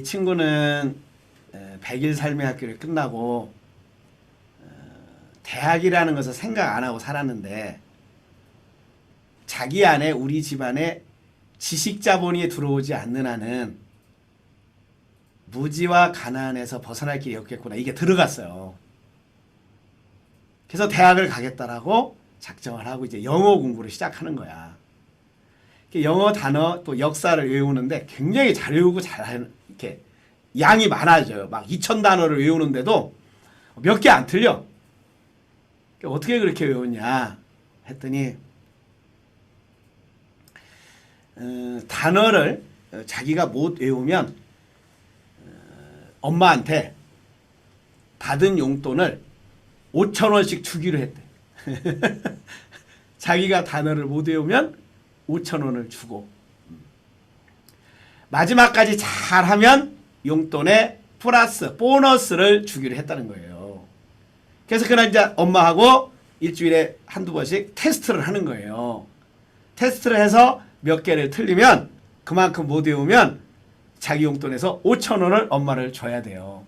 이 친구는 100일 삶의 학교를 끝나고 대학이라는 것을 생각 안 하고 살았는데 자기 안에 우리 집안에 지식 자본이 들어오지 않는 한은 무지와 가난에서 벗어날 길이 없겠구나. 이게 들어갔어요. 그래서 대학을 가겠다라고 작정을 하고 이제 영어 공부를 시작하는 거야. 영어 단어 또 역사를 외우는데 굉장히 잘 외우고 잘 이렇게 양이 많아져요. 막 2000단어를 외우는데도 몇 개 안 틀려. 어떻게 그렇게 외웠냐 했더니 단어를 자기가 못 외우면 엄마한테 받은 용돈을 5,000원씩 주기로 했대. 자기가 단어를 못 외우면 5,000원을 주고 마지막까지 잘하면 용돈에 플러스 보너스를 주기로 했다는 거예요. 그래서 그날 이제 엄마하고 일주일에 한두 번씩 테스트를 하는 거예요. 테스트를 해서 몇 개를 틀리면 그만큼 못 외우면 자기 용돈에서 5,000원을 엄마를 줘야 돼요.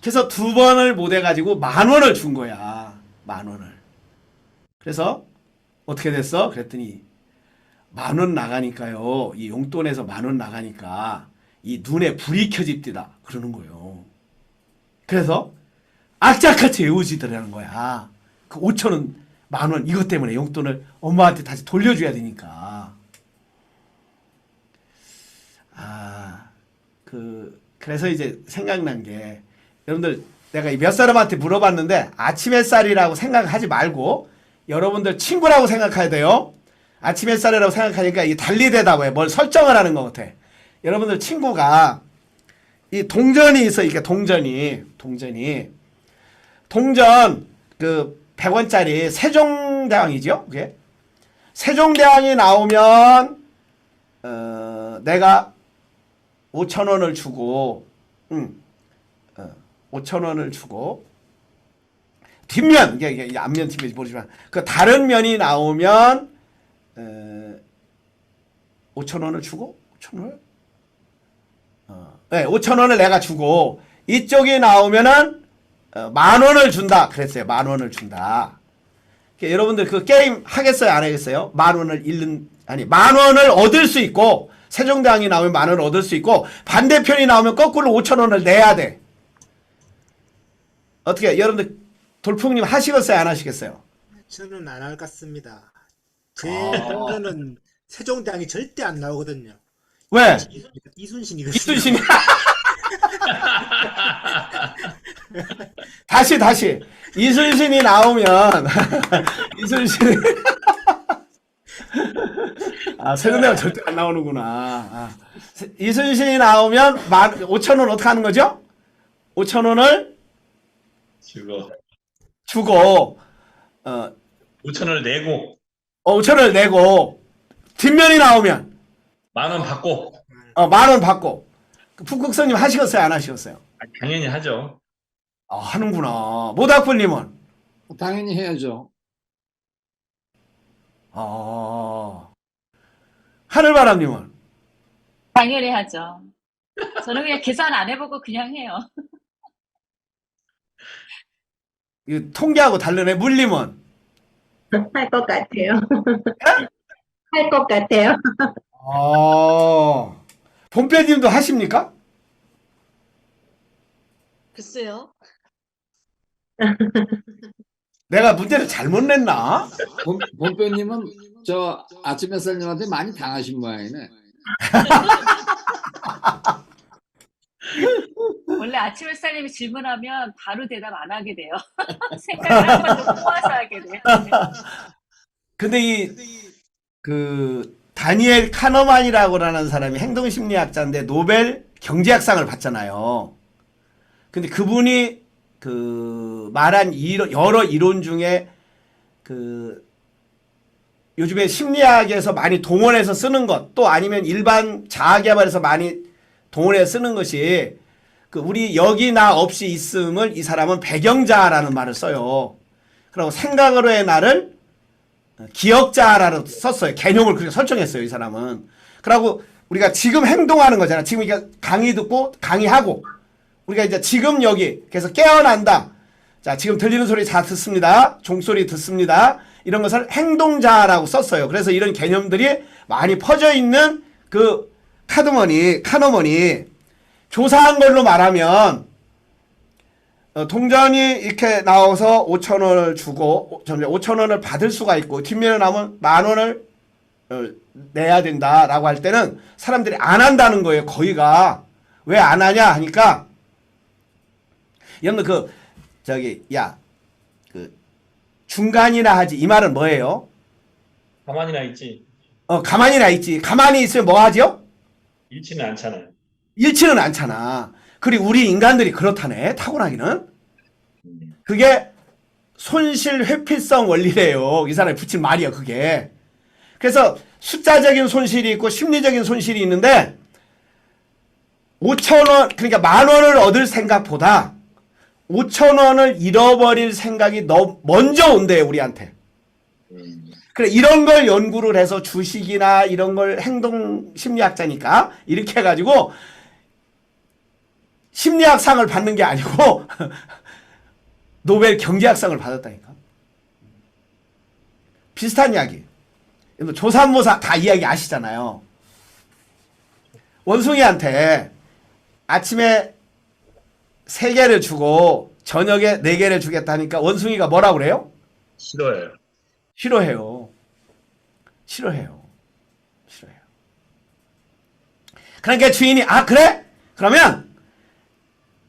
그래서 두 번을 못 해가지고 10,000원을 준 거야. 10,000원을. 그래서 어떻게 됐어? 그랬더니 10,000원 나가니까요. 이 용돈에서 10,000원 나가니까 이 눈에 불이 켜집디다. 그러는 거예요. 그래서 악착같이 외우지더라는 거야. 그 5,000원, 10,000원 이것 때문에 용돈을 엄마한테 다시 돌려줘야 되니까. 그래서 이제 생각난 게 여러분들 내가 몇 사람한테 물어봤는데 아침 햇살이라고 생각하지 말고 여러분들 친구라고 생각해야 돼요. 아침 햇살이라고 생각하니까 이게 달리 대답해. 뭘 설정을 하는 것 같아. 여러분들 친구가 이 동전이 있어. 이게 동전 그 100원짜리 세종대왕이죠. 그게 세종대왕이 나오면 내가 5,000원을 주고 5,000원을 주고 뒷면 이게 앞면 뒷면이 모르지만 그 다른 면이 나오면 5,000원을 주고 5,000원을 네, 5,000원을 내가 주고 이쪽이 나오면은 10,000원을 준다 그랬어요. 10,000원을 준다. 여러분들 그 게임 하겠어요? 안 하겠어요? 10,000원을 잃는 아니 10,000원을 얻을 수 있고 세종대왕이 나오면 10,000원을 얻을 수 있고 반대편이 나오면 거꾸로 5,000원을 내야 돼. 어떻게 여러분들 돌풍님 하시겠어요? 안 하시겠어요? 저는 안 할 것 같습니다. 제 동전은 세종대왕이 절대 안 나오거든요. 왜? 이순신이거든요. 이순신이 다시 이순신이 나오면 이순신이 세종대왕 절대 안 나오는구나. 이순신이 나오면 5,000원 어떻게 하는 거죠? 5,000원을 주고 5,000원을 내고 5,000원을 내고 뒷면이 나오면 10,000원 받고 10,000원 받고 북극성님 하시겠어요? 안 하시겠어요? 당연히 하죠. 하는구나. 모닥불님은? 당연히 해야죠. 하늘바람님은? 당연히 하죠. 저는 그냥 계산 안 해보고 그냥 해요. 이 통계하고 다르네. 물님은? 할 것 같아요. 할 것 같아요. 본배님도 하십니까? 글쎄요. 내가 문제를 잘못 냈나? 본표님은 저 아침 햇살님한테 많이 당하신 모양이네. 원래 아침 햇살님이 질문하면 바로 대답 안 하게 돼요. 생각을 한 번 더 모아서 하게 돼요. 근데 다니엘 카너만이라고 하는 사람이 행동심리학자인데 노벨 경제학상을 받잖아요. 근데 그분이 말한 여러 이론 중에 요즘에 심리학에서 많이 동원해서 쓰는 것, 또 아니면 일반 자아개발에서 많이 동원해서 쓰는 것이 우리 여기 나 없이 있음을 이 사람은 배경자라는 말을 써요. 그리고 생각으로의 나를 기억자라고 썼어요. 개념을 그렇게 설정했어요. 이 사람은. 그리고 우리가 지금 행동하는 거잖아. 지금 이게 강의 듣고 강의하고 우리가 이제 지금 여기 그래서 깨어난다. 자, 지금 들리는 소리 다 듣습니다. 종소리 듣습니다. 이런 것을 행동자라고 썼어요. 그래서 이런 개념들이 많이 퍼져 있는 그 카너머니 조사한 걸로 말하면 동전이 이렇게 나와서 5,000원을 주고 5,000원을 받을 수가 있고 뒷면에 나오면 10,000원을 내야 된다라고 할 때는 사람들이 안 한다는 거예요. 거의가. 왜 안 하냐 하니까 여러분 중간이나 하지 이 말은 뭐예요? 가만히나 있지. 가만히나 있지. 가만히 있으면 뭐 하죠? 잃지는 않잖아요. 잃지는 않잖아. 그리고 우리 인간들이 그렇다네. 타고나기는. 그게 손실 회피성 원리래요. 이 사람이 붙인 말이야 그게. 그래서 숫자적인 손실이 있고 심리적인 손실이 있는데 5,000원 그러니까 10,000원을 얻을 생각보다 5,000원을 잃어버릴 생각이 먼저 온대요 우리한테. 그래 이런 걸 연구를 해서 주식이나 이런 걸 행동 심리학자니까 이렇게 해가지고 심리학상을 받는 게 아니고 노벨 경제학상을 받았다니까. 비슷한 이야기. 조삼모사 다 이야기 아시잖아요. 원숭이한테 아침에 3개를 주고 저녁에 4개를 주겠다니까 원숭이가 뭐라고 그래요? 싫어요. 싫어해요. 그러니까 주인이 그래? 그러면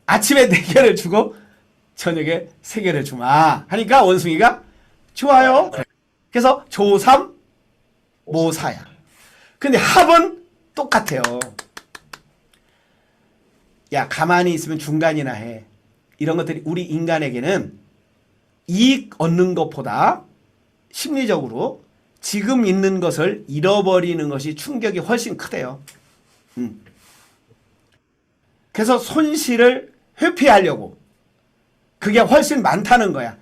아침에 4개를 주고 저녁에 3개를 주마 하니까 원숭이가 좋아요. 그래서 조삼모사야. 근데 합은 똑같아요. 야 가만히 있으면 중간이나 해. 이런 것들이 우리 인간에게는 이익 얻는 것보다 심리적으로 지금 있는 것을 잃어버리는 것이 충격이 훨씬 크대요. 그래서 손실을 회피하려고 그게 훨씬 많다는 거야.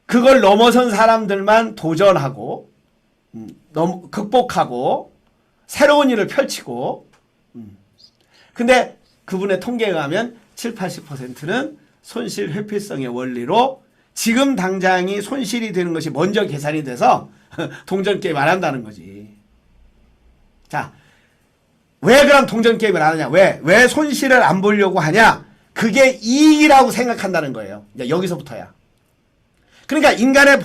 그걸 넘어선 사람들만 도전하고 극복하고 새로운 일을 펼치고 근데 그분의 통계에 가면 70~80%는 손실 회피성의 원리로 지금 당장이 손실이 되는 것이 먼저 계산이 돼서 동전 게임 안 한다는 거지. 자, 왜 그럼 동전 게임을 안 하냐? 왜 손실을 안 보려고 하냐? 그게 이익이라고 생각한다는 거예요. 여기서부터야. 그러니까 인간의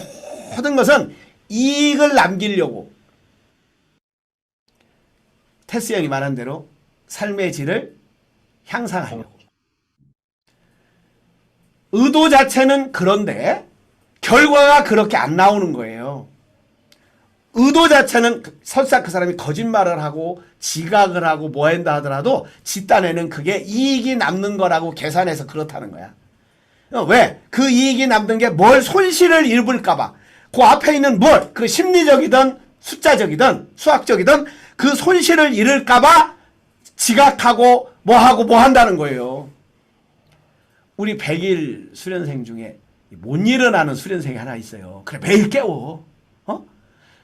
모든 것은 이익을 남기려고 테스 형이 말한 대로 삶의 질을 향상하려고. 의도 자체는 그런데 결과가 그렇게 안 나오는 거예요. 의도 자체는 설사 그 사람이 거짓말을 하고 지각을 하고 뭐 한다 하더라도 집단에는 그게 이익이 남는 거라고 계산해서 그렇다는 거야. 왜? 그 이익이 남는 게 뭘 손실을 입을까봐. 그 앞에 있는 뭘, 그 심리적이든 숫자적이든 수학적이든 그 손실을 잃을까봐 지각하고 뭐 한다는 거예요. 우리 100일 수련생 중에 못 일어나는 수련생이 하나 있어요. 그래, 매일 깨워.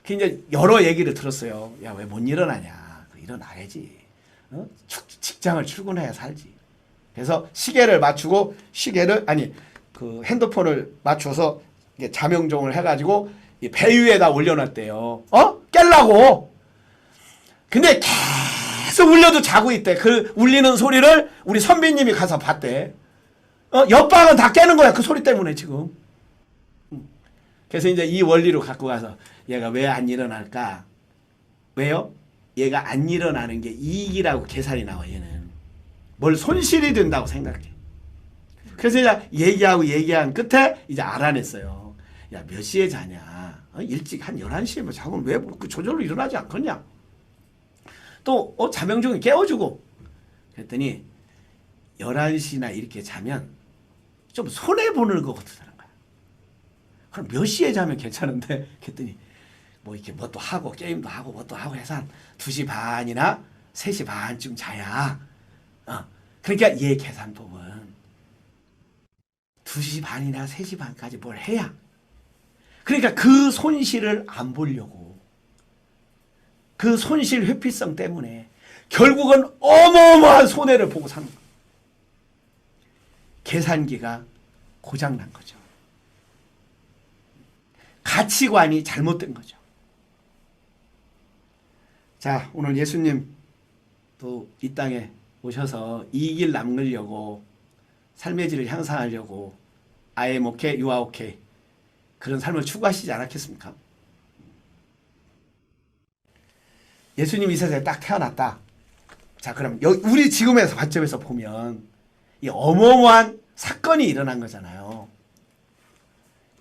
그 이제 여러 얘기를 들었어요. 야, 왜 못 일어나냐. 일어나야지. 직장을 출근해야 살지. 그래서 시계를 맞추고 그 핸드폰을 맞춰서 자명종을 해가지고 배 위에다 올려놨대요. 깰라고. 근데 계속 울려도 자고 있대. 그 울리는 소리를 우리 선배님이 가서 봤대. 옆방은 다 깨는 거야. 그 소리 때문에 지금. 그래서 이제 이 원리로 갖고 가서 얘가 왜 안 일어날까? 왜요? 얘가 안 일어나는 게 이익이라고 계산이 나와. 얘는 뭘 손실이 된다고 생각해. 그래서 이제 얘기한 끝에 이제 알아냈어요. 야, 몇 시에 자냐? 일찍 한 11시에 뭐 자면 왜 저절로 일어나지 않겠냐? 또 자명종이 깨워주고 그랬더니 11시나 이렇게 자면 좀 손해보는 것 같다는 거야. 그럼 몇 시에 자면 괜찮은데? 그랬더니 뭐 이렇게 뭣도 하고 게임도 하고 뭣도 하고 해서 한 2시 반이나 3시 반쯤 자야. 그러니까 얘 계산법은 2시 반이나 3시 반까지 뭘 해야. 그러니까 그 손실을 안 보려고. 그 손실 회피성 때문에 결국은 어마어마한 손해를 보고 사는 거예요. 계산기가 고장난 거죠. 가치관이 잘못된 거죠. 자, 오늘 예수님 또 이 땅에 오셔서 이 길 남으려고 삶의 질을 향상하려고 I am okay, you are okay 그런 삶을 추구하시지 않았겠습니까? 예수님 이 세상에 딱 태어났다. 자, 그럼 우리 지금에서 관점에서 보면 이 어마어마한 사건이 일어난 거잖아요.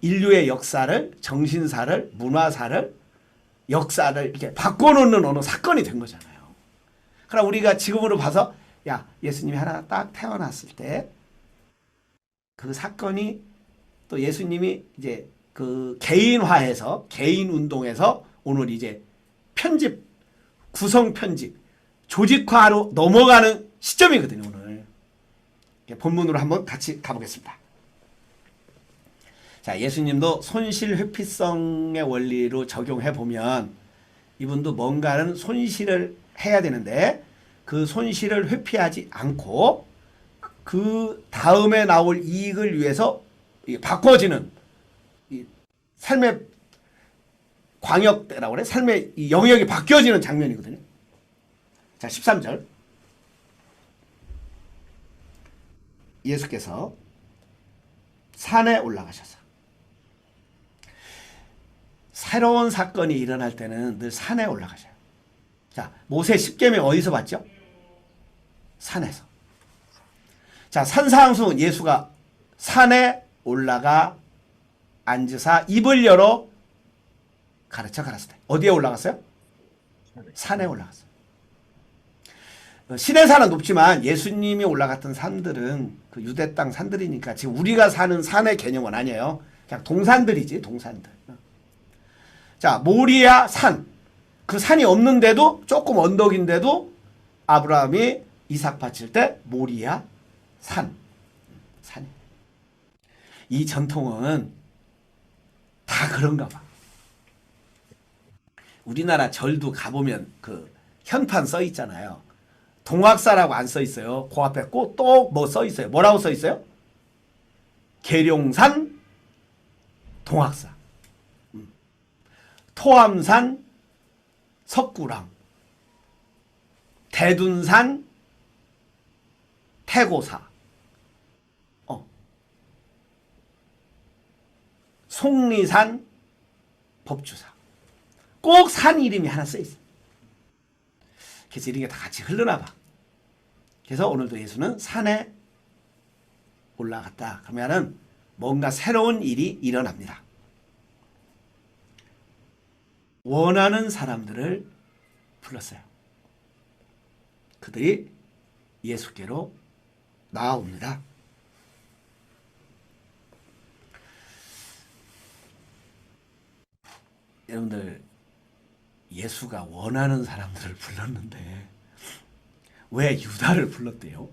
인류의 역사를, 정신사를, 문화사를, 역사를 이렇게 바꿔놓는 어느 사건이 된 거잖아요. 그럼 우리가 지금으로 봐서 야, 예수님이 하나 딱 태어났을 때 그 사건이 또 예수님이 이제 그 개인화해서 개인 운동에서 오늘 이제 편집, 구성 편집, 조직화로 넘어가는 시점이거든요. 오늘 본문으로 한번 같이 가보겠습니다. 자, 예수님도 손실 회피성의 원리로 적용해 보면 이분도 뭔가는 손실을 해야 되는데 그 손실을 회피하지 않고 그 다음에 나올 이익을 위해서 바꿔지는 삶의 광역대라고 그래? 삶의 이 영역이 바뀌어지는 장면이거든요. 자, 13절. 예수께서 산에 올라가셔서 새로운 사건이 일어날 때는 늘 산에 올라가셔요. 자, 모세 십계명 어디서 봤죠? 산에서. 자, 산상수 예수가 산에 올라가 앉으사 입을 열어 가르쳐 가라사대. 어디에 올라갔어요? 산에 올라갔어요. 신의 산은 높지만 예수님이 올라갔던 산들은 그 유대 땅 산들이니까 지금 우리가 사는 산의 개념은 아니에요. 그냥 동산들이지, 동산들. 자, 모리아 산. 그 산이 없는데도 조금 언덕인데도 아브라함이 이삭 바칠 때 모리아 산. 산. 이 전통은 다 그런가 봐. 우리나라 절도 가보면 그 현판 써 있잖아요. 동학사라고 안 써 있어요. 그 앞에 꼭 또 뭐 써 있어요. 뭐라고 써 있어요? 계룡산 동학사. 토암산 석구랑. 대둔산 태고사. 속리산 법주사. 꼭 산 이름이 하나 써 있어요. 그래서 이런 게 다 같이 흘러나 봐. 그래서 오늘도 예수는 산에 올라갔다. 그러면은 뭔가 새로운 일이 일어납니다. 원하는 사람들을 불렀어요. 그들이 예수께로 나아옵니다. 여러분들, 예수가 원하는 사람들을 불렀는데 왜 유다를 불렀대요?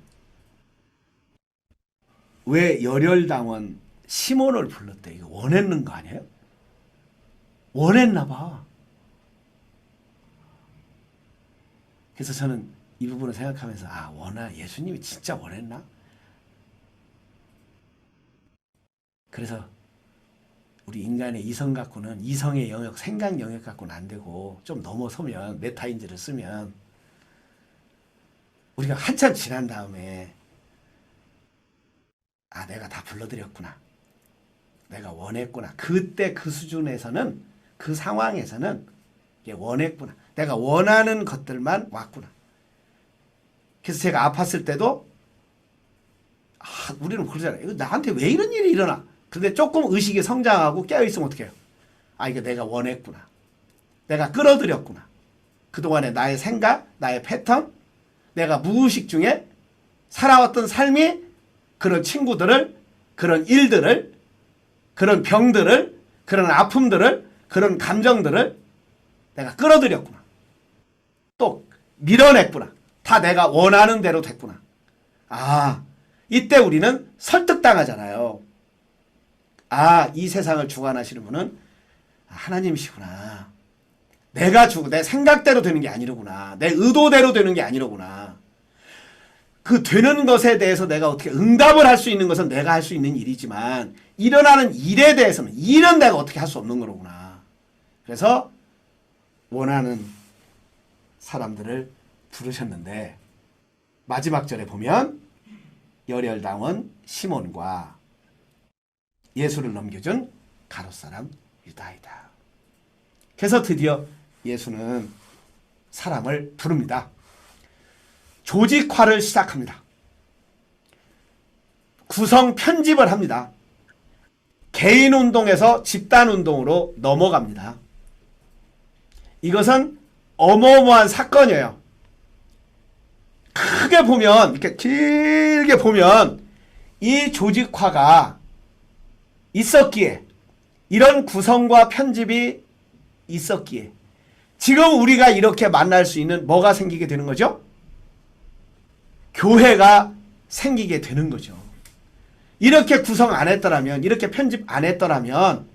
왜 열혈당원 시몬을 불렀대? 이거 원했는 거 아니에요? 원했나 봐. 그래서 저는 이 부분을 생각하면서 예수님이 진짜 원했나? 그래서 우리 인간의 이성 갖고는 이성의 영역, 생각 영역 갖고는 안 되고 좀 넘어서면 메타인지를 쓰면 우리가 한참 지난 다음에 내가 다 불러드렸구나. 내가 원했구나. 그때 그 수준에서는 그 상황에서는 원했구나. 내가 원하는 것들만 왔구나. 그래서 제가 아팠을 때도 우리는 그러잖아요. 이거 나한테 왜 이런 일이 일어나? 근데 조금 의식이 성장하고 깨어있으면 어떡해요? 이거 내가 원했구나. 내가 끌어들였구나. 그동안의 나의 생각, 나의 패턴, 내가 무의식 중에 살아왔던 삶이 그런 친구들을, 그런 일들을, 그런 병들을, 그런 아픔들을, 그런 감정들을 내가 끌어들였구나. 또 밀어냈구나. 다 내가 원하는 대로 됐구나. 이때 우리는 설득당하잖아요. 이 세상을 주관하시는 분은 하나님이시구나. 내가 주고 내 생각대로 되는 게 아니로구나. 내 의도대로 되는 게 아니로구나. 그 되는 것에 대해서 내가 어떻게 응답을 할 수 있는 것은 내가 할 수 있는 일이지만 일어나는 일에 대해서는 일은 내가 어떻게 할 수 없는 거로구나. 그래서 원하는 사람들을 부르셨는데 마지막 절에 보면 열혈당원 시몬과 예수를 넘겨준 가롯사람 유다이다. 그래서 드디어 예수는 사람을 부릅니다. 조직화를 시작합니다. 구성 편집을 합니다. 개인 운동에서 집단 운동으로 넘어갑니다. 이것은 어마어마한 사건이에요. 크게 보면, 이렇게 길게 보면 이 조직화가 있었기에, 이런 구성과 편집이 있었기에 지금 우리가 이렇게 만날 수 있는 뭐가 생기게 되는 거죠? 교회가 생기게 되는 거죠. 이렇게 구성 안 했더라면, 이렇게 편집 안 했더라면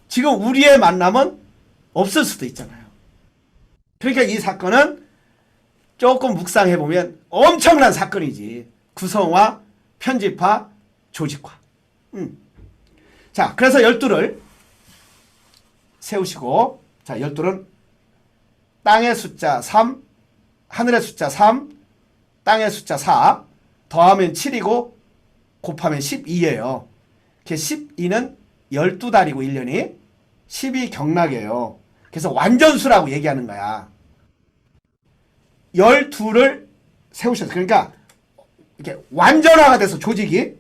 지금 우리의 만남은 없을 수도 있잖아요. 그러니까 이 사건은 조금 묵상해보면 엄청난 사건이지. 구성화, 편집화, 조직화. 자, 그래서 12를 세우시고, 자, 12는 땅의 숫자 3, 하늘의 숫자 3, 땅의 숫자 4, 더하면 7이고 곱하면 12예요. 12는 12달이고 1년이 10이 경락이에요. 그래서 완전수라고 얘기하는 거야. 12를 세우셨어요. 그러니까 이렇게 완전화가 돼서 조직이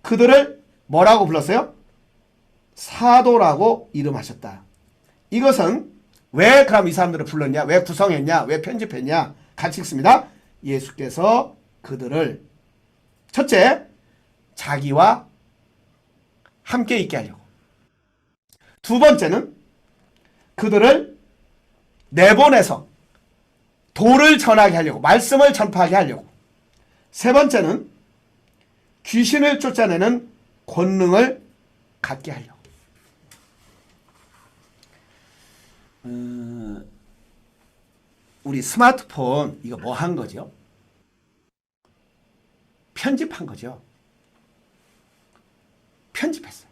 그들을 뭐라고 불렀어요? 사도라고 이름하셨다. 이것은 왜 그럼 이 사람들을 불렀냐? 왜 구성했냐? 왜 편집했냐? 같이 읽습니다. 예수께서 그들을 첫째, 자기와 함께 있게 하려고. 두 번째는 그들을 내보내서 도를 전하게 하려고, 말씀을 전파하게 하려고. 세 번째는 귀신을 쫓아내는 권능을 갖게 하려고. 우리 스마트폰 이거 뭐 한 거죠? 편집한 거죠. 편집했어요.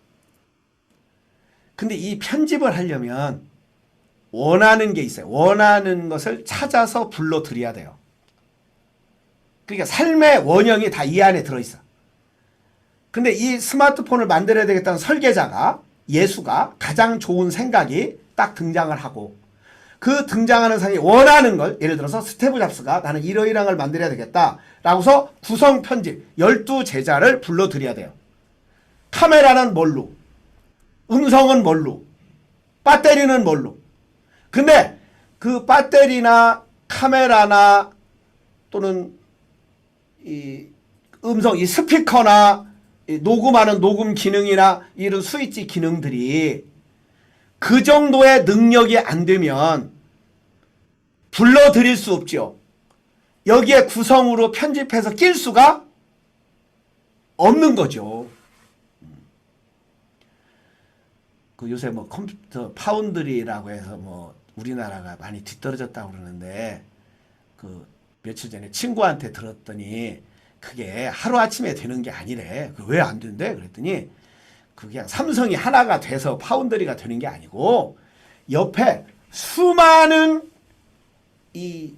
근데 이 편집을 하려면 원하는 게 있어요. 원하는 것을 찾아서 불러들여야 돼요. 그러니까 삶의 원형이 다 이 안에 들어있어. 근데 이 스마트폰을 만들어야 되겠다는 설계자가, 예수가 가장 좋은 생각이 딱 등장을 하고, 그 등장하는 사람이 원하는 걸, 예를 들어서 스티브 잡스가 나는 이러이러한 걸 만들어야 되겠다 라고서 구성 편집 12제자를 불러들여야 돼요. 카메라는 뭘로, 음성은 뭘로, 배터리는 뭘로. 근데 그 배터리나 카메라나 또는 이 음성, 이 스피커나 이 녹음하는 녹음 기능이나 이런 스위치 기능들이 그 정도의 능력이 안 되면 불러드릴 수 없죠. 여기에 구성으로 편집해서 낄 수가 없는 거죠. 그 요새 뭐 컴퓨터 파운드리라고 해서 뭐 우리나라가 많이 뒤떨어졌다고 그러는데, 그 며칠 전에 친구한테 들었더니 그게 하루아침에 되는 게 아니래. 왜 안 된대? 그랬더니 그게 삼성이 하나가 돼서 파운드리가 되는 게 아니고 옆에 수많은 이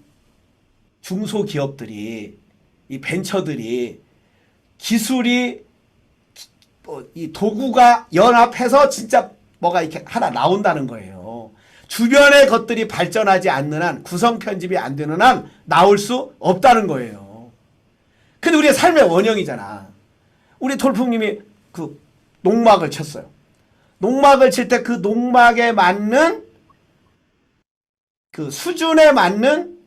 중소기업들이, 이 벤처들이 기술이 이 도구가 연합해서 진짜 뭐가 이렇게 하나 나온다는 거예요. 주변의 것들이 발전하지 않는 한, 구성 편집이 안 되는 한 나올 수 없다는 거예요. 근데 우리의 삶의 원형이잖아. 우리 돌풍님이 그 농막을 쳤어요. 농막을 칠 때 그 농막에 맞는 그 수준에 맞는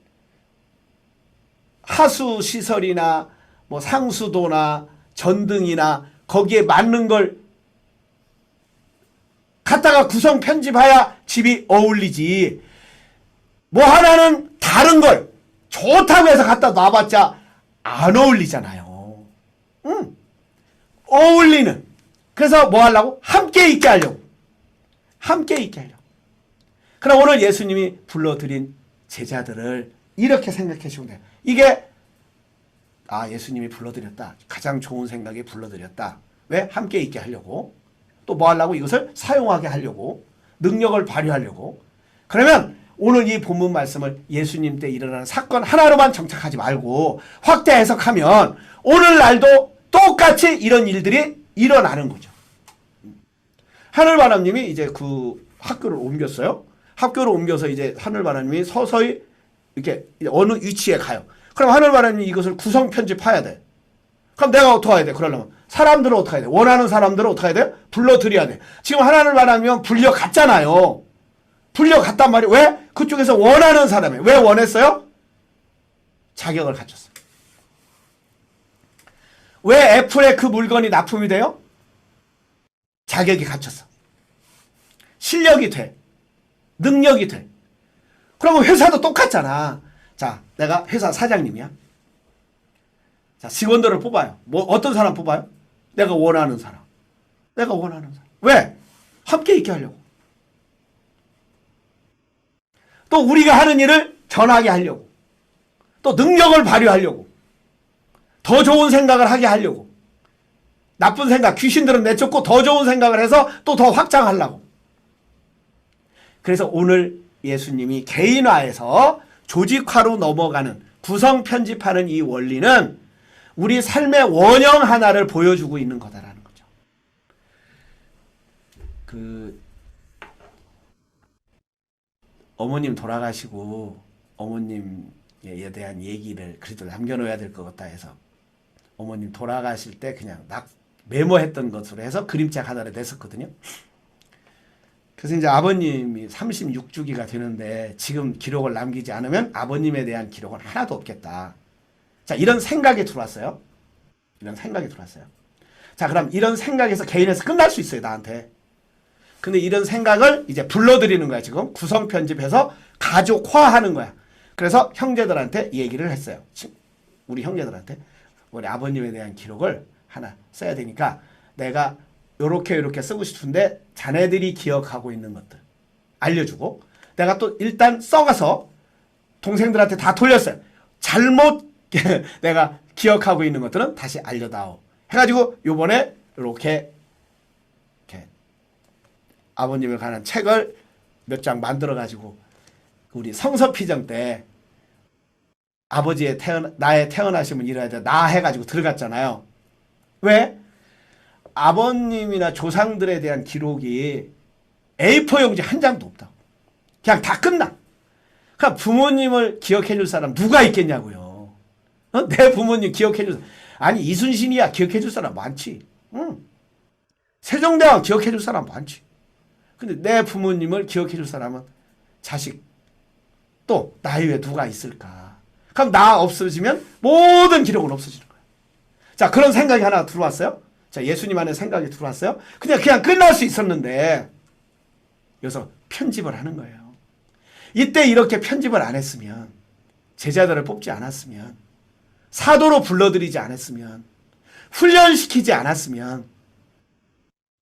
하수 시설이나 뭐 상수도나 전등이나 거기에 맞는 걸 갖다가 구성 편집해야 집이 어울리지. 뭐 하나는 다른 걸 좋다고 해서 갖다 놔봤자 안 어울리잖아요. 응. 어울리는. 그래서 뭐 하려고? 함께 있게 하려고. 함께 있게 하려고. 그럼 오늘 예수님이 불러들인 제자들을 이렇게 생각해 주면 돼요. 이게 예수님이 불러들였다. 가장 좋은 생각에 불러들였다. 왜? 함께 있게 하려고. 또 뭐 하려고? 이것을 사용하게 하려고. 능력을 발휘하려고. 그러면 오늘 이 본문 말씀을 예수님 때 일어나는 사건 하나로만 정착하지 말고 확대 해석하면 오늘날도 똑같이 이런 일들이 일어나는 거죠. 하늘바람님이 이제 그 학교를 옮겼어요. 학교를 옮겨서 이제 하늘바람님이 서서히 이렇게 어느 위치에 가요. 그럼 하늘바람님이 이것을 구성 편집해야 돼. 그럼 내가 어떻게 해야 돼? 그러려면 사람들을 어떻게 해야 돼? 원하는 사람들을 어떻게 해야 돼? 불러들여야 돼. 지금 하늘바람이면 불려갔잖아요. 불려갔단 말이에요. 왜? 그쪽에서 원하는 사람이. 왜 원했어요? 자격을 갖췄어요. 왜 애플에 그 물건이 납품이 돼요? 자격이 갖췄어. 실력이 돼. 능력이 돼. 그러면 회사도 똑같잖아. 자, 내가 회사 사장님이야. 자, 직원들을 뽑아요. 뭐 어떤 사람 뽑아요? 내가 원하는 사람. 내가 원하는 사람. 왜? 함께 있게 하려고. 또 우리가 하는 일을 전하게 하려고. 또 능력을 발휘하려고. 더 좋은 생각을 하게 하려고. 나쁜 생각, 귀신들은 내쫓고 더 좋은 생각을 해서 또 더 확장하려고. 그래서 오늘 예수님이 개인화해서 조직화로 넘어가는 구성 편집하는 이 원리는 우리 삶의 원형 하나를 보여주고 있는 거다라는 거죠. 어머님 돌아가시고 어머님에 대한 얘기를 그래도 남겨놓아야 될 것 같다 해서 어머님 돌아가실 때 그냥 메모했던 것으로 해서 그림책 하나를 냈었거든요. 그래서 이제 아버님이 36주기가 되는데 지금 기록을 남기지 않으면 아버님에 대한 기록은 하나도 없겠다. 자, 이런 생각이 들어왔어요. 이런 생각이 들어왔어요. 자, 그럼 이런 생각에서 개인에서 끝날 수 있어요, 나한테. 근데 이런 생각을 이제 불러들이는 거야, 지금. 구성 편집해서 가족화하는 거야. 그래서 형제들한테 얘기를 했어요. 우리 형제들한테. 우리 아버님에 대한 기록을 하나 써야 되니까 내가 요렇게 쓰고 싶은데 자네들이 기억하고 있는 것들 알려주고 내가 또 일단 써가서 동생들한테 다 돌렸어요. 잘못 내가 기억하고 있는 것들은 다시 알려다오. 해가지고 요번에 이렇게 아버님에 관한 책을 몇 장 만들어가지고 우리 성서피정 때 아버지의 나의 태어나심은 이래야 돼. 나 해가지고 들어갔잖아요. 왜? 아버님이나 조상들에 대한 기록이 A4 용지 한 장도 없다고. 그냥 다 끝나. 그러니까 부모님을 기억해 줄 사람 누가 있겠냐고요. 내 부모님 기억해 줄 사람. 아니 이순신이야 기억해 줄 사람 많지. 세종대왕 기억해 줄 사람 많지. 근데 내 부모님을 기억해 줄 사람은 자식 또 나 이외에 누가 있을까. 그럼 나 없어지면 모든 기록은 없어지는 거야. 자, 그런 생각이 하나 들어왔어요. 자, 예수님 안에 생각이 들어왔어요. 그냥 끝날 수 있었는데 여기서 편집을 하는 거예요. 이때 이렇게 편집을 안 했으면 제자들을 뽑지 않았으면 사도로 불러들이지 않았으면 훈련시키지 않았으면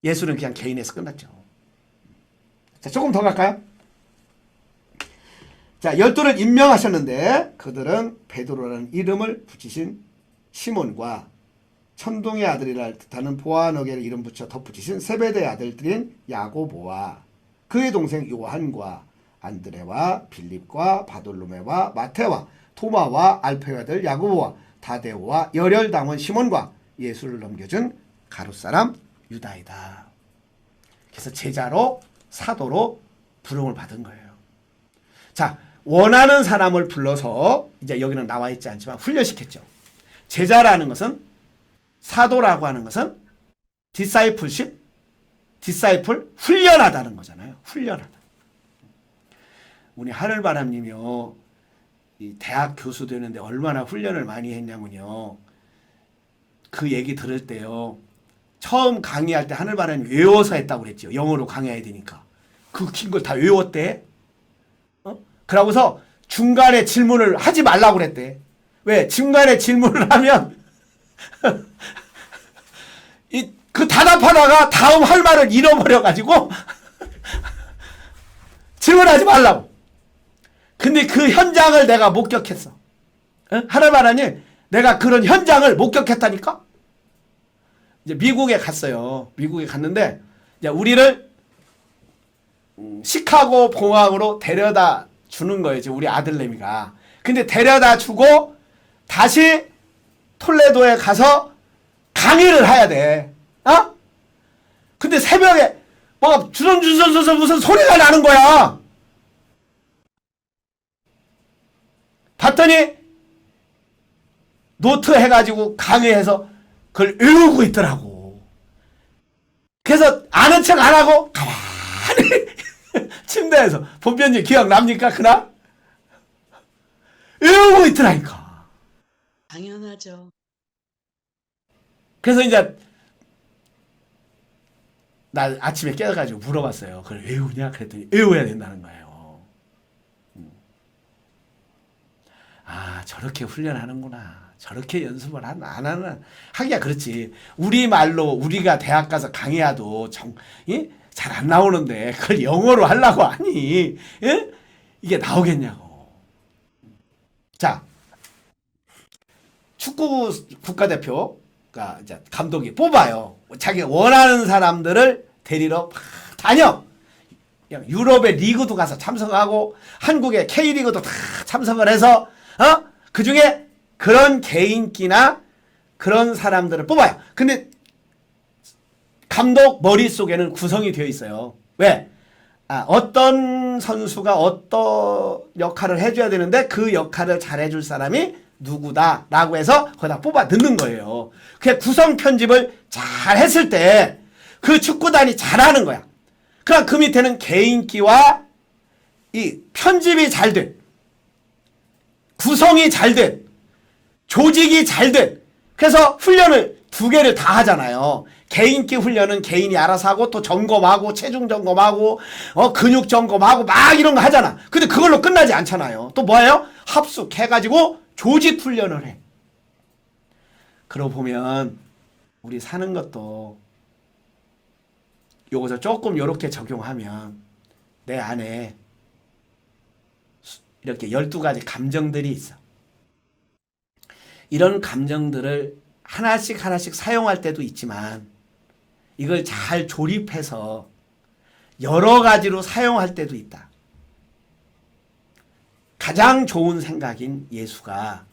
예수는 그냥 개인에서 끝났죠. 자, 조금 더 갈까요? 자, 12를 임명하셨는데 그들은 베드로라는 이름을 붙이신 시몬과 천둥의 아들이라 뜻하는 보아너게를 이름 붙여 덧붙이신 세베대의 아들들인 야고보와 그의 동생 요한과 안드레와 빌립과 바돌로메와 마테와 토마와 알페의 아들 야고보와 다데오와 열혈당원 시몬과 예수를 넘겨준 가룟사람 유다이다. 그래서 제자로 사도로 부름을 받은 거예요. 자, 원하는 사람을 불러서 이제 여기는 나와 있지 않지만 훈련시켰죠. 제자라는 것은 사도라고 하는 것은 디사이플십, 디사이플 훈련하다는 거잖아요. 훈련하다. 우리 하늘바람님이요, 이 대학 교수 되는데 얼마나 훈련을 많이 했냐면요. 그 얘기 들을 때요. 처음 강의할 때 하늘바람이 외워서 했다고 그랬죠. 영어로 강의해야 되니까. 그 긴 걸 다 외웠대. 그러고서 중간에 질문을 하지 말라고 그랬대. 왜? 중간에 질문을 하면 그 답하다가 다음 할 말을 잃어버려가지고 증언하지 말라고. 근데 그 현장을 내가 목격했어. 하나님 하나님, 내가 그런 현장을 목격했다니까? 이제 미국에 갔어요. 미국에 갔는데, 이제 우리를 시카고 공항으로 데려다 주는 거예요. 지금 우리 아들내미가. 근데 데려다 주고 다시 톨레도에 가서 강의를 해야 돼. 어? 근데 새벽에 뭐 주섬주섬 무슨 소리가 나는 거야. 봤더니 노트 해가지고 강의해서 그걸 외우고 있더라고. 그래서 아는 척 안 하고 가만히 침대에서 본편지 기억납니까? 그날? 외우고 있더라니까. 당연하죠. 그래서 이제 나 아침에 깨어가지고 물어봤어요. 그걸 외우냐? 그랬더니 외워야 된다는 거예요. 아, 저렇게 훈련하는구나. 저렇게 연습을 안 하는, 하기야 그렇지. 우리 말로 우리가 대학 가서 강의해도 잘 안 나오는데 그걸 영어로 하려고 하니, 예? 이게 나오겠냐고. 자, 축구 국가대표가 이제 감독이 뽑아요. 자기가 원하는 사람들을 데리러 다녀. 유럽의 리그도 가서 참석하고 한국의 K리그도 다 참석을 해서 그 중에 그런 개인기나 그런 사람들을 뽑아요. 근데 감독 머릿속에는 구성이 되어 있어요. 왜? 어떤 선수가 어떤 역할을 해줘야 되는데 그 역할을 잘해줄 사람이 누구다 라고 해서 거기다 뽑아 넣는 거예요. 그 구성 편집을 잘 했을 때 그 축구단이 잘하는 거야. 그럼 그 밑에는 개인기와 이 편집이 잘 된, 구성이 잘 된, 조직이 잘 된, 그래서 훈련을 두 개를 다 하잖아요. 개인기 훈련은 개인이 알아서 하고 또 점검하고 체중 점검하고 근육 점검하고 막 이런 거 하잖아. 근데 그걸로 끝나지 않잖아요. 또 뭐예요? 합숙해가지고 조직 훈련을 해. 그러고 보면 우리 사는 것도 요것을 조금 요렇게 적용하면 내 안에 이렇게 12가지 감정들이 있어. 이런 감정들을 하나씩 하나씩 사용할 때도 있지만 이걸 잘 조립해서 여러 가지로 사용할 때도 있다. 가장 좋은 생각인 예수가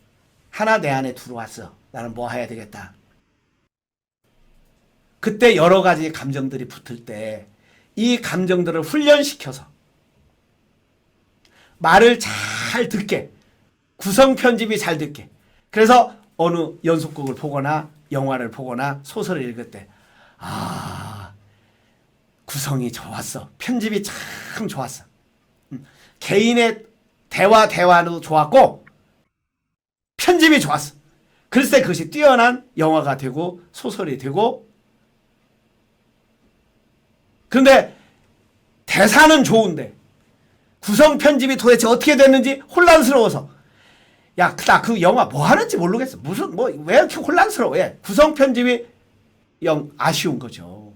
하나 내 안에 들어왔어. 나는 뭐 해야 되겠다. 그때 여러 가지 감정들이 붙을 때 이 감정들을 훈련시켜서 말을 잘 듣게, 구성 편집이 잘 듣게. 그래서 어느 연속극을 보거나 영화를 보거나 소설을 읽을 때 구성이 좋았어. 편집이 참 좋았어. 개인의 대화도 좋았고 편집이 좋았어. 글쎄 그것이 뛰어난 영화가 되고 소설이 되고. 그런데 대사는 좋은데 구성 편집이 도대체 어떻게 됐는지 혼란스러워서 야, 나 그 영화 뭐 하는지 모르겠어. 무슨 왜 이렇게 혼란스러워? 예. 구성 편집이 영 아쉬운 거죠.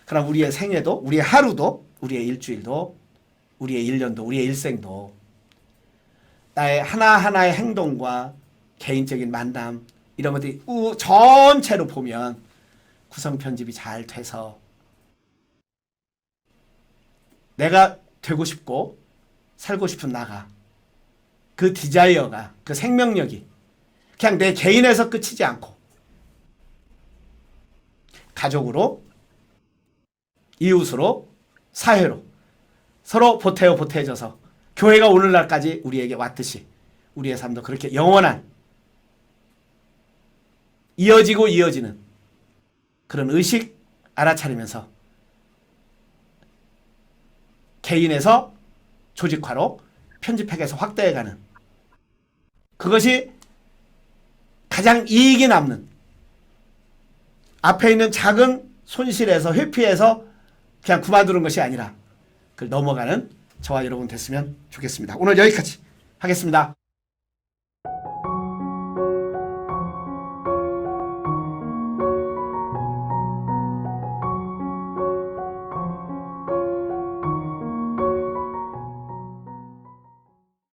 그럼 우리의 생애도, 우리의 하루도, 우리의 일주일도, 우리의 1년도, 우리의 일생도 나의 하나하나의 행동과 개인적인 만남 이런 것들이 전체로 보면 구성 편집이 잘 돼서 내가 되고 싶고 살고 싶은 나가 그 디자이어가 그 생명력이 그냥 내 개인에서 끝이지 않고 가족으로 이웃으로 사회로 서로 보태져서 교회가 오늘날까지 우리에게 왔듯이 우리의 삶도 그렇게 영원한 이어지고 이어지는 그런 의식 알아차리면서 개인에서 조직화로 편집팩에서 확대해가는 그것이 가장 이익이 남는 앞에 있는 작은 손실에서 회피해서 그냥 그만두는 것이 아니라 그걸 넘어가는 저와 여러분 됐으면 좋겠습니다. 오늘 여기까지 하겠습니다.